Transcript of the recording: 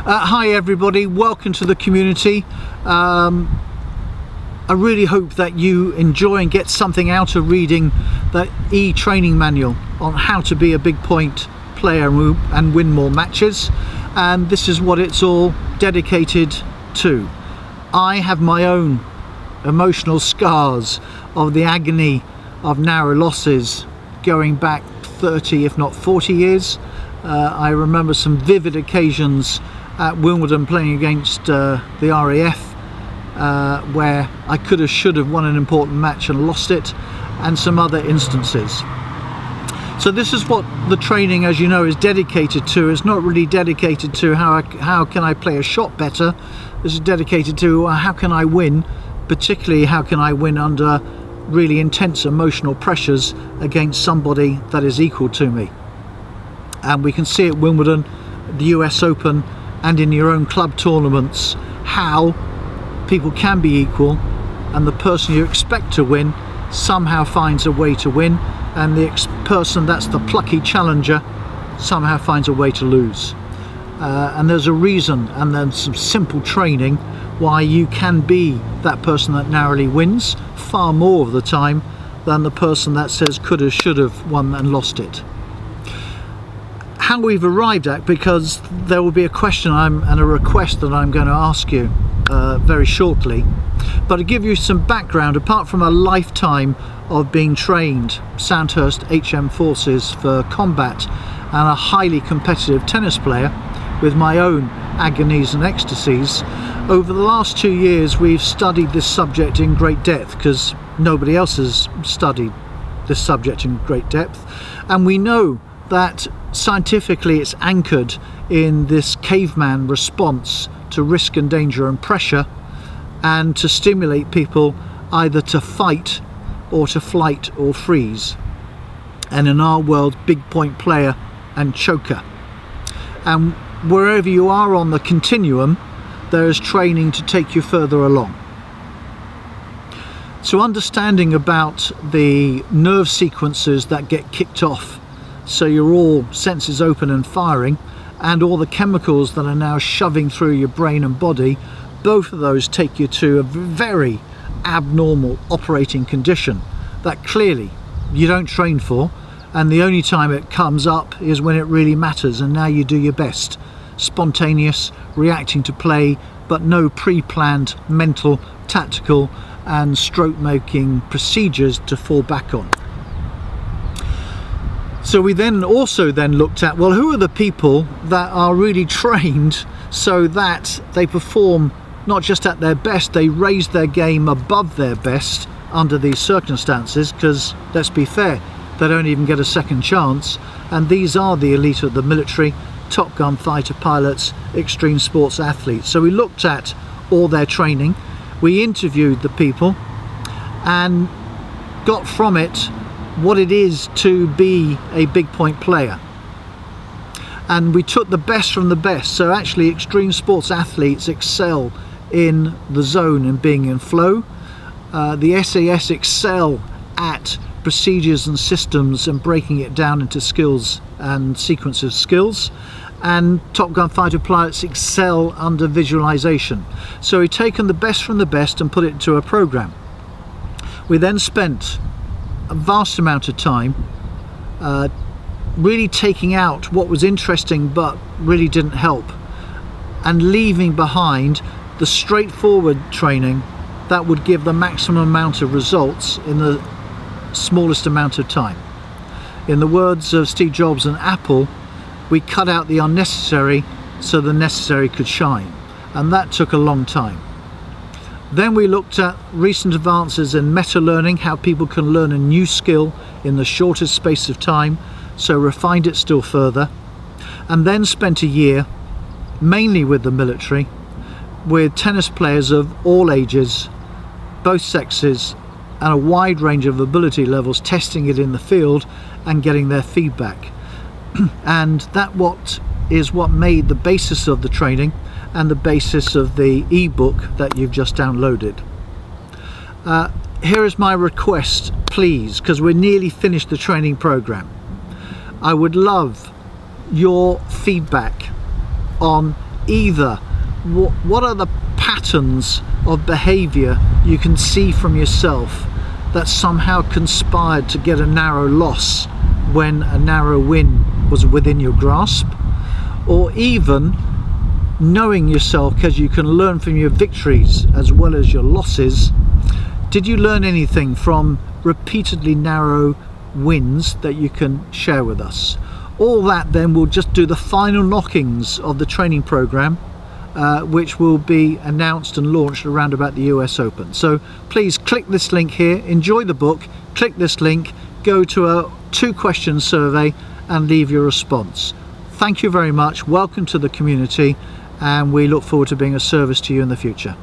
Hi everybody, welcome to the community. I really hope that you enjoy and get something out of reading that e-training manual on how to be a big point player and win more matches, and this is what it's all dedicated to. I have my own emotional scars of the agony of narrow losses going back 30 if not 40 years. I remember some vivid occasions at Wimbledon playing against the RAF where I could have, should have won an important match and lost it, and some other instances. So this is what the training, as you know, is dedicated to. It's not really dedicated to how can I play a shot better. This is dedicated to how can I win, particularly how can I win under really intense emotional pressures against somebody that is equal to me. And we can see at Wimbledon, the US Open, and in your own club tournaments how people can be equal, and the person you expect to win somehow finds a way to win, and the person that's the plucky challenger somehow finds a way to lose. And there's a reason, and then some simple training why you can be that person that narrowly wins far more of the time than the person that says could have, should have won and lost it. How we've arrived at, because there will be a question and a request that I'm going to ask you very shortly, but to give you some background, apart from a lifetime of being trained Sandhurst HM Forces for combat and a highly competitive tennis player with my own agonies and ecstasies, over the last 2 years we've studied this subject in great depth, because nobody else has studied this subject in great depth, and we know that scientifically it's anchored in this caveman response to risk and danger and pressure, and to stimulate people either to fight or to flight or freeze, and in our world, big point player and choker. And wherever you are on the continuum, there is training to take you further along. So understanding about the nerve sequences that get kicked off, so you're all senses open and firing, and all the chemicals that are now shoving through your brain and body, both of those take you to a very abnormal operating condition that clearly you don't train for, and the only time it comes up is when it really matters, and now you do your best. Spontaneous, reacting to play, but no pre-planned mental, tactical and stroke-making procedures to fall back on. So we then also looked at, well, who are the people that are really trained so that they perform not just at their best, they raise their game above their best under these circumstances, because let's be fair, they don't even get a second chance, and these are the elite of the military, Top Gun fighter pilots, extreme sports athletes. So we looked at all their training, we interviewed the people and got from it what it is to be a big point player, and we took the best from the best. So actually extreme sports athletes excel in the zone and being in flow. The SAS excel at procedures and systems and breaking it down into skills and sequence of skills, and Top Gun fighter pilots excel under visualization. So we've taken the best from the best and put it into a program. We then spent a vast amount of time really taking out what was interesting but really didn't help, and leaving behind the straightforward training that would give the maximum amount of results in the smallest amount of time. In the words of Steve Jobs and Apple, we cut out the unnecessary so the necessary could shine, and that took a long time. Then we looked at recent advances in meta-learning, how people can learn a new skill in the shortest space of time, so refined it still further, and then spent a year mainly with the military, with tennis players of all ages, both sexes, and a wide range of ability levels, testing it in the field and getting their feedback. And that is what made the basis of the training and the basis of the ebook that you've just downloaded. Here is my request, please, because we're nearly finished the training program. I would love your feedback on either what are the patterns of behavior you can see from yourself that somehow conspired to get a narrow loss when a narrow win was within your grasp, or even knowing yourself, because you can learn from your victories as well as your losses. Did you learn anything from repeatedly narrow wins that you can share with us? All that then will just do the final knockings of the training program, which will be announced and launched around about the US Open. So please click this link here, enjoy the book, click this link, go to a 2-question survey and leave your response. Thank you very much, welcome to the community, and we look forward to being of service to you in the future.